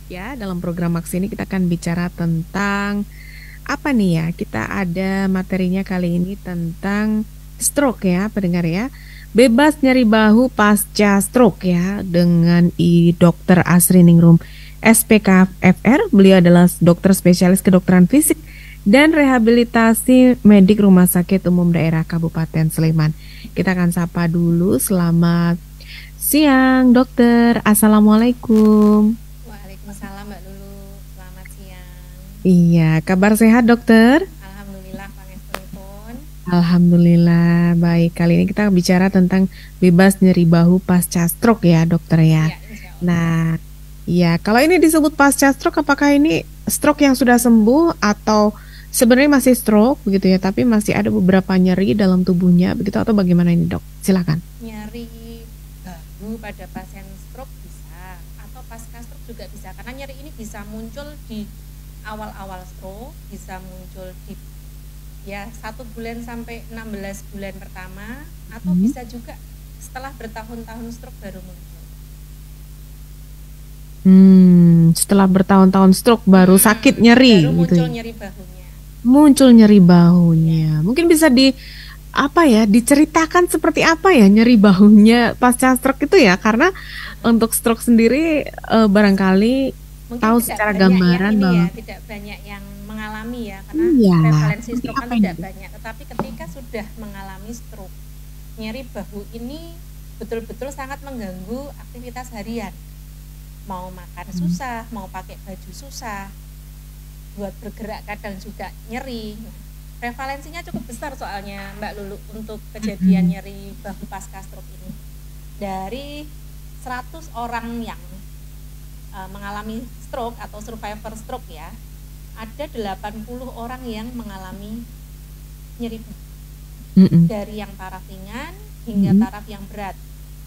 Ya, dalam program Max ini kita akan bicara tentang apa nih ya? Kita ada materinya kali ini tentang stroke ya, pendengar ya. Bebas nyeri bahu pasca stroke ya dengan Dr. Asri Ningrum SPKFR. Beliau adalah dokter spesialis kedokteran fisik dan rehabilitasi medik Rumah Sakit Umum Daerah Kabupaten Sleman. Kita akan sapa dulu. Selamat siang, dokter. Assalamualaikum. Waalaikumsalam Mbak Lulu, selamat siang. Iya, kabar sehat dokter? Alhamdulillah pangestunipun. Alhamdulillah, baik. Kali ini kita bicara tentang bebas nyeri bahu pasca stroke ya dokter ya. Ya, insya Allah. Nah, ya kalau ini disebut pasca stroke, apakah ini stroke yang sudah sembuh atau sebenarnya masih stroke begitu ya, tapi masih ada beberapa nyeri dalam tubuhnya begitu atau bagaimana ini dok? Silakan. Nyeri bahu pada pasien stroke bisa, atau pasca stroke juga bisa. Karena nyeri ini bisa muncul di awal-awal stroke, bisa muncul di 1 bulan sampai 16 bulan pertama, atau Hmm. bisa juga setelah bertahun-tahun stroke baru muncul. Setelah bertahun-tahun stroke baru sakit nyeri Baru gitu muncul ya. nyeri bahunya. Muncul nyeri Ya. bahunya. Mungkin bisa apa ya, diceritakan seperti apa ya nyeri bahunya pasca stroke itu ya, karena untuk stroke sendiri barangkali Mungkin tahu tidak secara banyak yang gambaran ini bahwa ya, tidak banyak yang mengalami ya, karena iya, prevalensi seperti stroke kan apa ini? tidak banyak. Tetapi ketika sudah mengalami stroke, nyeri bahu ini betul-betul sangat mengganggu aktivitas harian. Mau makan Hmm. susah, mau pakai baju susah, buat bergerak kadang juga nyeri. Nah, prevalensinya cukup besar soalnya Mbak Lulu untuk kejadian Mm-mm. nyeri bahu pasca stroke ini. Dari 100 orang yang mengalami stroke atau survivor stroke ya, ada 80 orang yang mengalami nyeri bahu. Mm-mm. Dari yang taraf ringan hingga Mm-mm. taraf yang berat.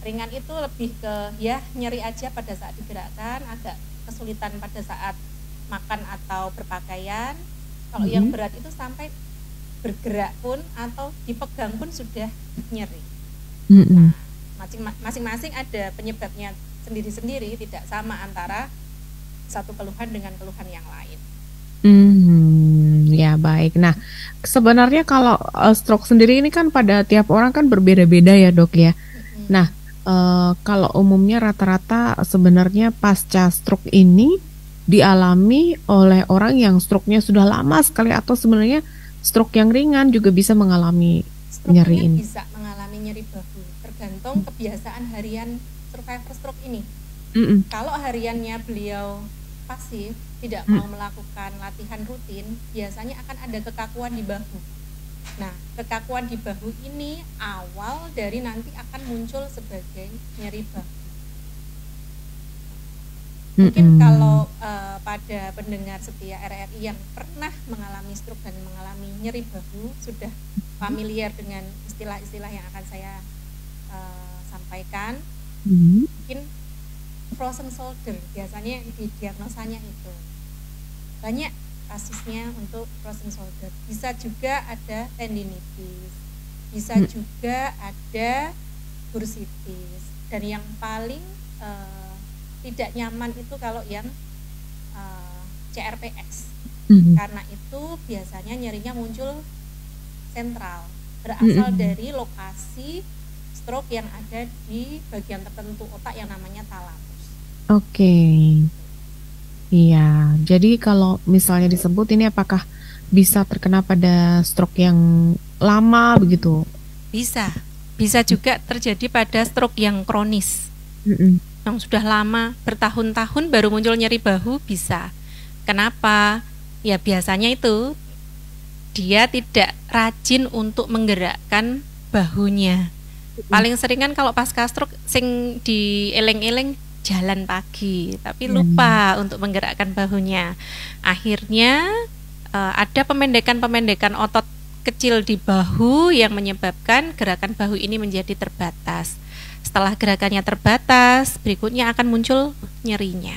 Ringan itu lebih ke ya nyeri aja pada saat digerakkan, agak kesulitan pada saat makan atau berpakaian. Kalau yang Mm-mm. berat itu sampai bergerak pun atau dipegang pun sudah nyeri. Mm-mm. Nah, masing-masing ada penyebabnya sendiri-sendiri, tidak sama antara satu keluhan dengan keluhan yang lain. Ya baik. Nah, sebenarnya kalau stroke sendiri ini kan pada tiap orang kan berbeda-beda ya dok ya. Mm-mm. Nah, kalau umumnya rata-rata sebenarnya pasca stroke ini dialami oleh orang yang stroke-nya sudah lama sekali atau sebenarnya stroke yang ringan juga bisa mengalami Stroke nyeri ringan ini. bisa mengalami nyeri bahu, tergantung kebiasaan harian survivor stroke ini. Mm-mm. Kalau hariannya beliau pasif, tidak Mm. mau melakukan latihan rutin, biasanya akan ada kekakuan di bahu. Nah, kekakuan di bahu ini awal dari nanti akan muncul sebagai nyeri bahu. Mungkin Mm-mm. kalau pada pendengar setia RRI yang pernah mengalami stroke dan mengalami nyeri bahu sudah familiar dengan istilah-istilah yang akan saya sampaikan. Mm. Mungkin frozen shoulder biasanya di diagnosanya itu banyak kasusnya untuk frozen shoulder. Bisa juga ada tendinitis, bisa Mm. juga ada bursitis, dan yang paling eh, tidak nyaman itu kalau yang CRPS, Mm. karena itu biasanya nyerinya muncul sentral, berasal Mm-mm. dari lokasi stroke yang ada di bagian tertentu otak yang namanya talamus. Oke. Iya, jadi kalau misalnya disebut ini apakah bisa terkena pada stroke yang lama begitu? Bisa, bisa juga terjadi pada stroke yang kronis, Mm-mm. yang sudah lama bertahun-tahun baru muncul nyeri bahu bisa. Kenapa? Ya biasanya itu dia tidak rajin untuk menggerakkan bahunya. Paling sering kan kalau pasca stroke sing dieleng-eleng jalan pagi, tapi Iya. lupa untuk menggerakkan bahunya. Akhirnya ada pembendekan-pembendekan otot kecil di bahu yang menyebabkan gerakan bahu ini menjadi terbatas. Setelah gerakannya terbatas, berikutnya akan muncul nyerinya.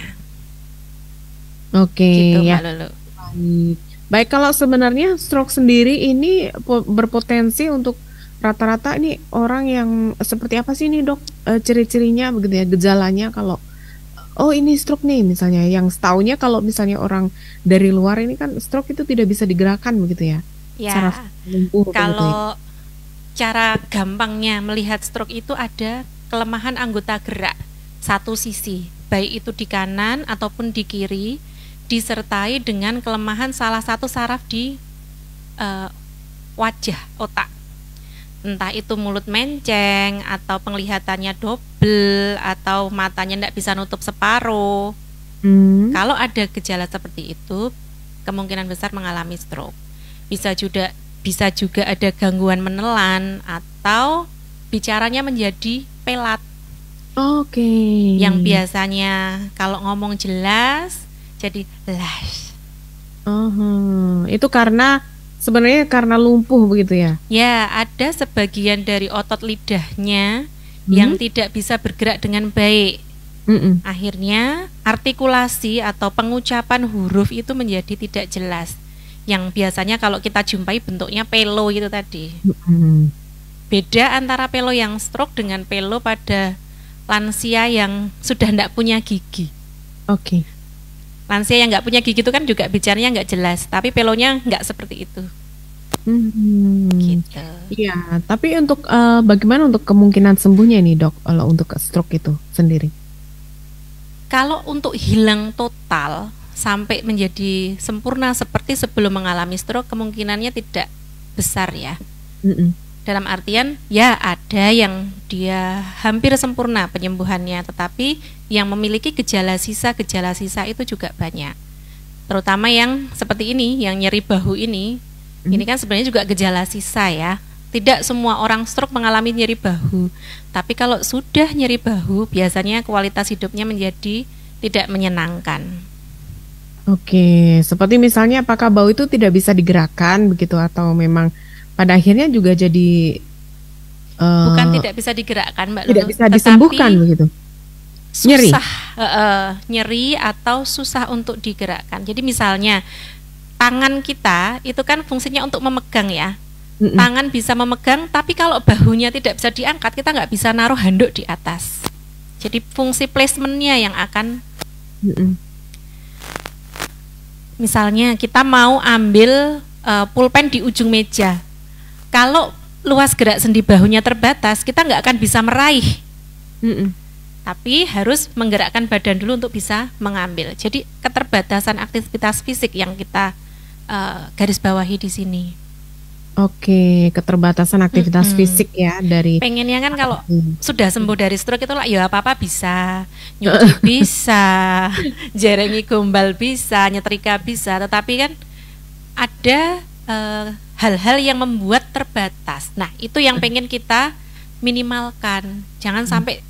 Oke, Gitu ya. Mbak Lulu. Baik. Baik, kalau sebenarnya stroke sendiri ini berpotensi untuk rata-rata ini orang yang seperti apa sih ini dok? Ciri-cirinya begitu ya, gejalanya kalau oh ini stroke nih misalnya, yang setaunya kalau misalnya orang dari luar ini kan stroke itu tidak bisa digerakkan begitu ya, saraf Ya, lumpuh begitu ya. kalau cara gampangnya melihat stroke itu ada kelemahan anggota gerak satu sisi, baik itu di kanan ataupun di kiri, disertai dengan kelemahan salah satu saraf di eh, wajah otak. Entah itu mulut menceng, atau penglihatannya double, atau matanya tidak bisa nutup separuh. Hmm. Kalau ada gejala seperti itu, kemungkinan besar mengalami stroke. Bisa juga ada gangguan menelan atau bicaranya menjadi pelat. Oke. Yang biasanya kalau ngomong jelas jadi las. Itu karena sebenarnya karena lumpuh begitu ya. Ya, ada sebagian dari otot lidahnya yang Hmm? tidak bisa bergerak dengan baik. Mm-mm. Akhirnya artikulasi atau pengucapan huruf itu menjadi tidak jelas. Yang biasanya kalau kita jumpai bentuknya pelo itu tadi. Mm-mm. Beda antara pelo yang stroke dengan pelo pada lansia yang sudah tidak punya gigi. Oke. Lansia yang nggak punya gigi itu kan juga bicaranya nggak jelas, tapi pelonya nggak seperti itu. Hmm. Gitu. Iya, tapi untuk bagaimana untuk kemungkinan sembuhnya nih dok, kalau untuk stroke itu sendiri? Kalau untuk hilang total sampai menjadi sempurna seperti sebelum mengalami stroke, kemungkinannya tidak besar ya. Mm-mm. Dalam artian ya ada yang dia hampir sempurna penyembuhannya, tetapi yang memiliki gejala sisa itu juga banyak. Terutama yang seperti ini, yang nyeri bahu ini kan sebenarnya juga gejala sisa ya. Tidak semua orang stroke mengalami nyeri bahu, tapi kalau sudah nyeri bahu biasanya kualitas hidupnya menjadi tidak menyenangkan. Oke, seperti misalnya apakah bau itu tidak bisa digerakkan begitu atau memang pada akhirnya juga jadi Bukan eh, tidak bisa digerakkan Mbak tidak Lulu, bisa tetapi disembuhkan begitu? Nyeri. susah, nyeri atau susah untuk digerakkan. Jadi misalnya tangan kita itu kan fungsinya untuk memegang ya. Mm-mm. Tangan bisa memegang, tapi kalau bahunya tidak bisa diangkat, kita nggak bisa naruh handuk di atas. Jadi fungsi placementnya yang akan, Mm-mm. misalnya kita mau ambil pulpen di ujung meja. Kalau luas gerak sendi bahunya terbatas, kita nggak akan bisa meraih, Mm-mm. tapi harus menggerakkan badan dulu untuk bisa mengambil. Jadi keterbatasan aktivitas fisik yang kita garis bawahi di sini. Oke, keterbatasan aktivitas Mm-mm. fisik ya dari. Pengennya kan kalau Hmm. sudah sembuh dari stroke itu lah ya apa-apa bisa, nyuci bisa, jarengi gombal bisa, nyetrika bisa, tetapi kan ada hal-hal yang membuat terbatas. Nah, itu yang pengen kita minimalkan. Jangan sampai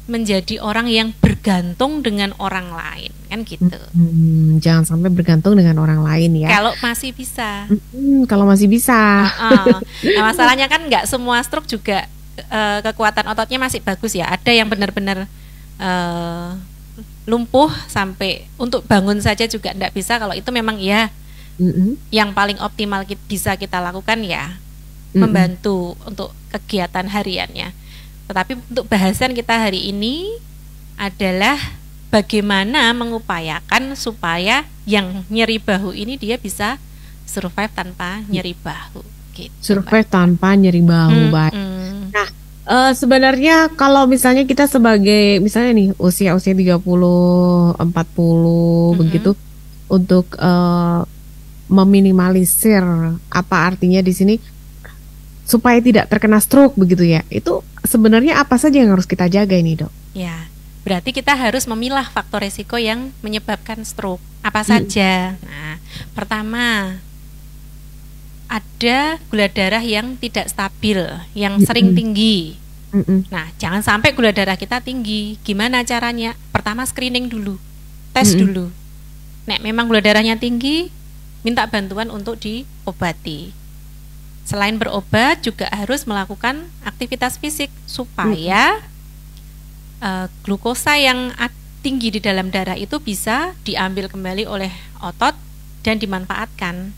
menjadi orang yang bergantung dengan orang lain, kan gitu. Jangan sampai bergantung dengan orang lain ya. Kalau masih bisa. Kalau masih bisa. Nah, masalahnya kan nggak semua stroke juga kekuatan ototnya masih bagus ya. Ada yang benar-benar lumpuh sampai untuk bangun saja juga nggak bisa. Kalau itu memang ya Mm-mm. yang paling optimal bisa kita lakukan ya Mm-mm. membantu untuk kegiatan hariannya. Tetapi untuk bahasan kita hari ini adalah bagaimana mengupayakan supaya yang nyeri bahu ini dia bisa survive tanpa nyeri bahu gitu, Survive tanpa nyeri bahu. Baik. Nah, sebenarnya kalau misalnya kita sebagai misalnya nih usia-usia 30, 40 begitu untuk meminimalisir apa artinya di sini supaya tidak terkena stroke begitu ya. Itu sebenarnya apa saja yang harus kita jaga ini, Dok? Ya, berarti kita harus memilah faktor resiko yang menyebabkan stroke. Apa saja? Nah, pertama, ada gula darah yang tidak stabil, yang sering tinggi. Nah, jangan sampai gula darah kita tinggi. Gimana caranya? Pertama screening dulu, tes dulu. Nek memang gula darahnya tinggi, minta bantuan untuk diobati. Selain berobat juga harus melakukan aktivitas fisik supaya glukosa yang tinggi di dalam darah itu bisa diambil kembali oleh otot dan dimanfaatkan,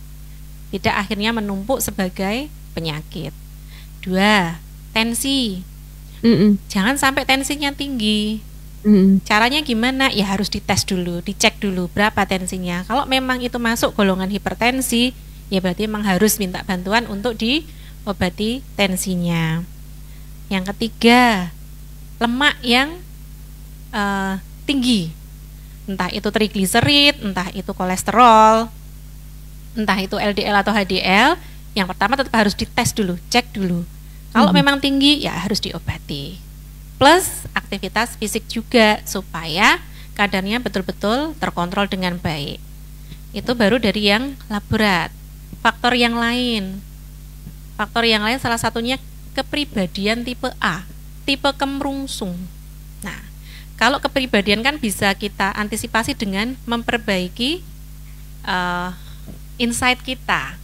tidak akhirnya menumpuk sebagai penyakit. 2, tensi. Jangan sampai tensinya tinggi. Mm. Caranya gimana? Ya harus dites dulu, dicek dulu berapa tensinya. Kalau memang itu masuk golongan hipertensi, ya berarti memang harus minta bantuan untuk diobati tensinya. Yang ketiga, lemak yang tinggi, entah itu trigliserid, entah itu kolesterol, entah itu LDL atau HDL. Yang pertama tetap harus dites dulu, cek dulu. Kalau memang tinggi, ya harus diobati. Plus aktivitas fisik juga supaya kadarnya betul-betul terkontrol dengan baik. Itu baru dari yang laborat. Faktor yang lain salah satunya kepribadian tipe A, tipe kemerungsung. Nah, kalau kepribadian kan bisa kita antisipasi dengan memperbaiki insight kita,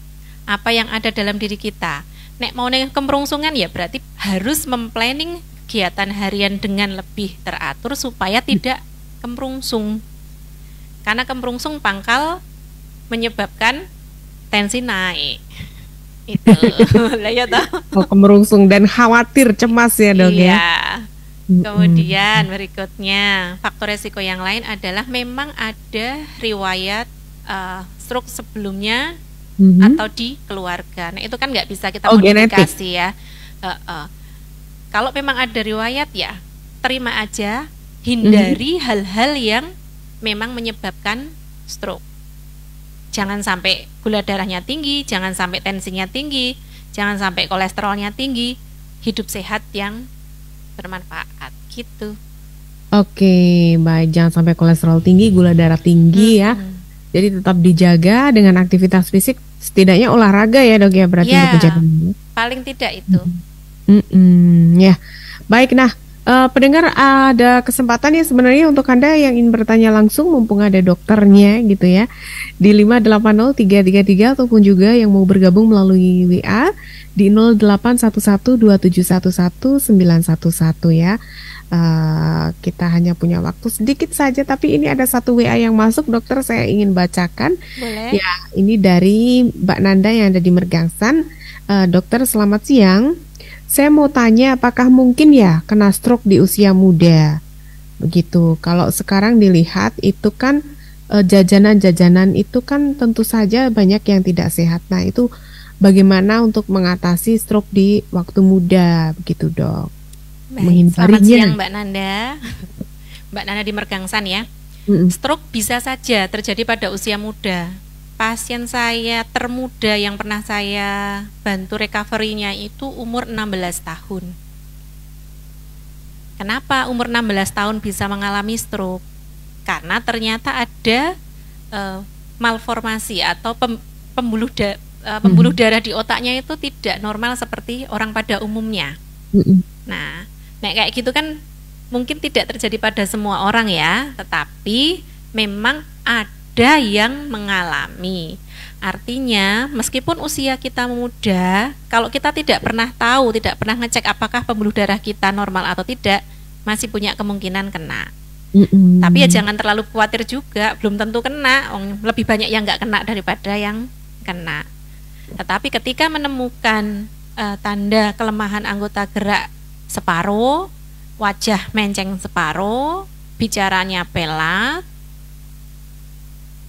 apa yang ada dalam diri kita. Nek mau neng kemerungsungan ya berarti harus memplanning kegiatan harian dengan lebih teratur supaya tidak kemerungsung. Karena kemerungsung pangkal menyebabkan tensi naik. Itu. Lah ya toh. Oh, kemerungsung dan khawatir, cemas ya, Dok ya. Iya. Kemudian berikutnya, faktor resiko yang lain adalah memang ada riwayat stroke sebelumnya atau di keluarga. Nah, itu kan nggak bisa kita modifikasi ya. Kalau memang ada riwayat ya terima aja, hindari hal-hal yang memang menyebabkan stroke. Jangan sampai gula darahnya tinggi, jangan sampai tensinya tinggi, jangan sampai kolesterolnya tinggi. Hidup sehat yang bermanfaat gitu. Oke, baik, jangan sampai kolesterol tinggi, gula darah tinggi ya. Jadi tetap dijaga dengan aktivitas fisik, setidaknya olahraga ya, Dok ya, berarti untuk menjaga. Paling tidak itu. Ya, baik. Nah, pendengar ada kesempatan ya sebenarnya untuk Anda yang ingin bertanya langsung, mumpung ada dokternya gitu ya, di 580-333 ataupun juga yang mau bergabung melalui WA di 081127119111 ya. Kita hanya punya waktu sedikit saja, tapi ini ada satu WA yang masuk, dokter, saya ingin bacakan. Boleh. Ya, ini dari Mbak Nanda yang ada di Mergangsan. Dokter, selamat siang. Saya mau tanya, apakah mungkin ya kena stroke di usia muda? Begitu. Kalau sekarang dilihat itu kan jajanan-jajanan itu kan tentu saja banyak yang tidak sehat. Nah, itu bagaimana untuk mengatasi stroke di waktu muda, begitu, Dok? Baik, selamat siang Mbak Nanda. Mbak Nanda di Mergangsan ya. Stroke bisa saja terjadi pada usia muda. Pasien saya termuda yang pernah saya bantu recovery-nya itu umur 16 tahun. Kenapa umur 16 tahun bisa mengalami stroke? Karena ternyata ada malformasi atau pembuluh darah di otaknya itu tidak normal seperti orang pada umumnya. Nah, kayak gitu kan mungkin tidak terjadi pada semua orang ya, tetapi memang ada yang mengalami. Artinya meskipun usia kita muda, kalau kita tidak pernah tahu, tidak pernah ngecek apakah pembuluh darah kita normal atau tidak, masih punya kemungkinan kena. Tapi ya jangan terlalu khawatir juga, belum tentu kena, lebih banyak yang nggak kena daripada yang kena. Tetapi ketika menemukan tanda kelemahan anggota gerak separuh, wajah menceng separuh, bicaranya pelat,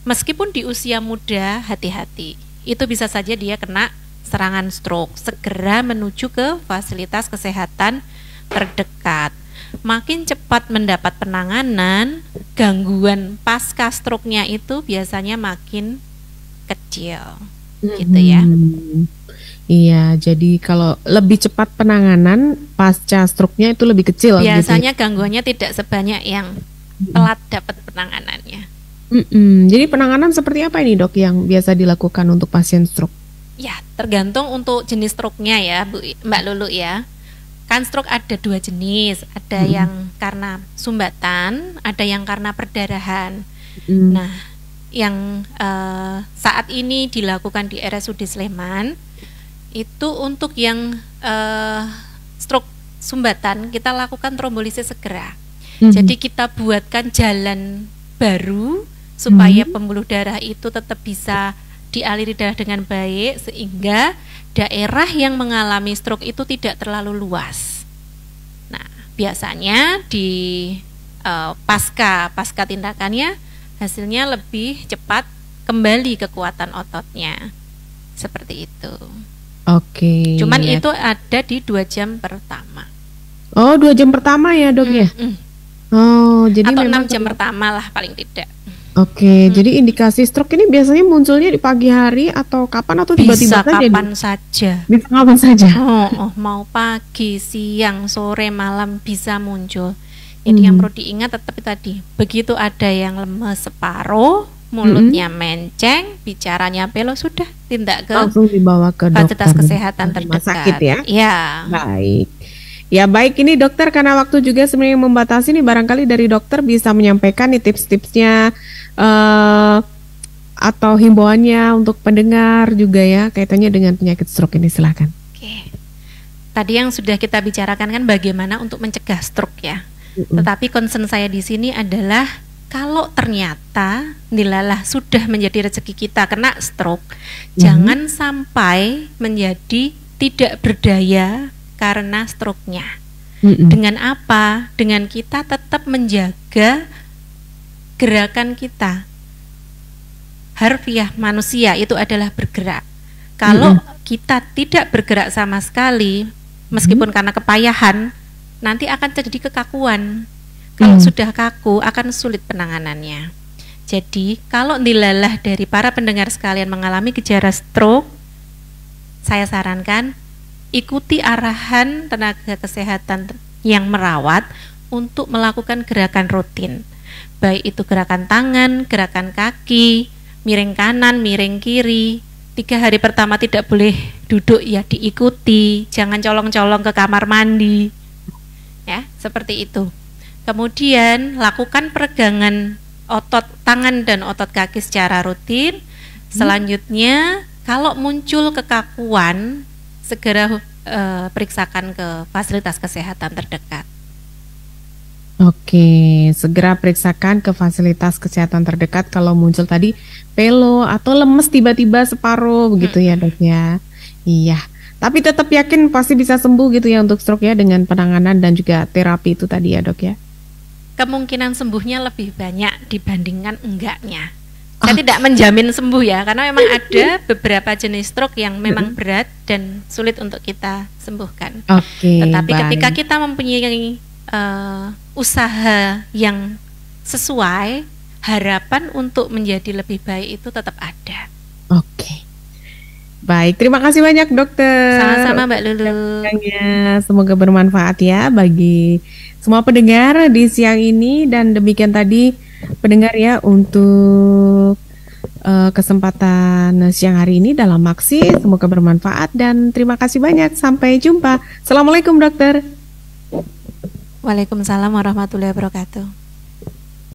meskipun di usia muda, hati-hati. Itu bisa saja dia kena serangan stroke. Segera menuju ke fasilitas kesehatan terdekat. Makin cepat mendapat penanganan, gangguan pasca stroke-nya itu biasanya makin kecil. Gitu ya. Iya, jadi kalau lebih cepat penanganan pasca stroke-nya itu lebih kecil. Biasanya gitu ya? Gangguannya tidak sebanyak yang telat dapat penanganannya. Jadi penanganan seperti apa ini, Dok, yang biasa dilakukan untuk pasien stroke? Ya, tergantung untuk jenis stroke-nya ya, Mbak Lulu ya. Kan stroke ada dua jenis, ada yang karena sumbatan, ada yang karena perdarahan. Nah, yang saat ini dilakukan di RSUD Sleman itu untuk yang stroke sumbatan kita lakukan trombolisis segera. Jadi kita buatkan jalan baru supaya pembuluh darah itu tetap bisa dialiri darah dengan baik sehingga daerah yang mengalami stroke itu tidak terlalu luas. Nah, biasanya di pasca tindakannya hasilnya lebih cepat kembali kekuatan ototnya. Seperti itu. Oke. Cuman ya. itu ada di 2 jam pertama. Oh, 2 jam pertama ya dok ya? Oh, jadi atau memang 6 jam pertama lah paling tidak. Oke, jadi indikasi stroke ini biasanya munculnya di pagi hari atau kapan atau tiba-tiba Bisa saja? kapan saja. Bisa kapan saja. Mau pagi, siang, sore, malam bisa muncul. Jadi yang perlu diingat tetap tadi, begitu ada yang lemes separuh, mulutnya menceng, bicaranya pelo, sudah tindak ke langsung dibawa ke dokter fasilitas kesehatan rumah terdekat. sakit ya. Ya. Baik. Ya baik, ini dokter karena waktu juga sebenarnya membatasi nih, barangkali dari dokter bisa menyampaikan nih tips-tipsnya atau himbauannya untuk pendengar juga ya kaitannya dengan penyakit stroke ini, silakan. Oke. Tadi yang sudah kita bicarakan kan bagaimana untuk mencegah stroke ya. Tetapi concern saya di sini adalah kalau ternyata dilalah sudah menjadi rezeki kita kena stroke, jangan sampai menjadi tidak berdaya karena stroke-nya. Dengan apa? Dengan kita tetap menjaga gerakan kita. Harfiah manusia itu adalah bergerak. Kalau kita tidak bergerak sama sekali, meskipun karena kepayahan, nanti akan terjadi kekakuan. Kalau sudah kaku akan sulit penanganannya. Jadi kalau dilalah dari para pendengar sekalian mengalami gejala stroke, saya sarankan ikuti arahan tenaga kesehatan yang merawat untuk melakukan gerakan rutin. Baik itu gerakan tangan, gerakan kaki, miring kanan, miring kiri. 3 hari pertama tidak boleh duduk ya, diikuti. Jangan colong-colong ke kamar mandi. Ya, seperti itu. Kemudian lakukan peregangan otot tangan dan otot kaki secara rutin. Selanjutnya, kalau muncul kekakuan, segera periksakan ke fasilitas kesehatan terdekat. Oke, segera periksakan ke fasilitas kesehatan terdekat kalau muncul tadi pelo atau lemes tiba-tiba separuh begitu ya dok ya. Iya, tapi tetap yakin pasti bisa sembuh gitu ya untuk stroke ya dengan penanganan dan juga terapi itu tadi ya dok ya. Kemungkinan sembuhnya lebih banyak dibandingkan enggaknya. Saya tidak menjamin sembuh ya, karena memang ada beberapa jenis stroke yang memang berat dan sulit untuk kita sembuhkan. Tetapi ketika kita mempunyai usaha yang sesuai, harapan untuk menjadi lebih baik itu tetap ada. Oke. Baik, terima kasih banyak dokter. Sama-sama Mbak Lulu. Semoga bermanfaat ya bagi semua pendengar di siang ini, dan demikian tadi pendengar ya untuk kesempatan siang hari ini dalam Maksi. Semoga bermanfaat dan terima kasih banyak. Sampai jumpa. Assalamualaikum dokter. Waalaikumsalam warahmatullahi wabarakatuh.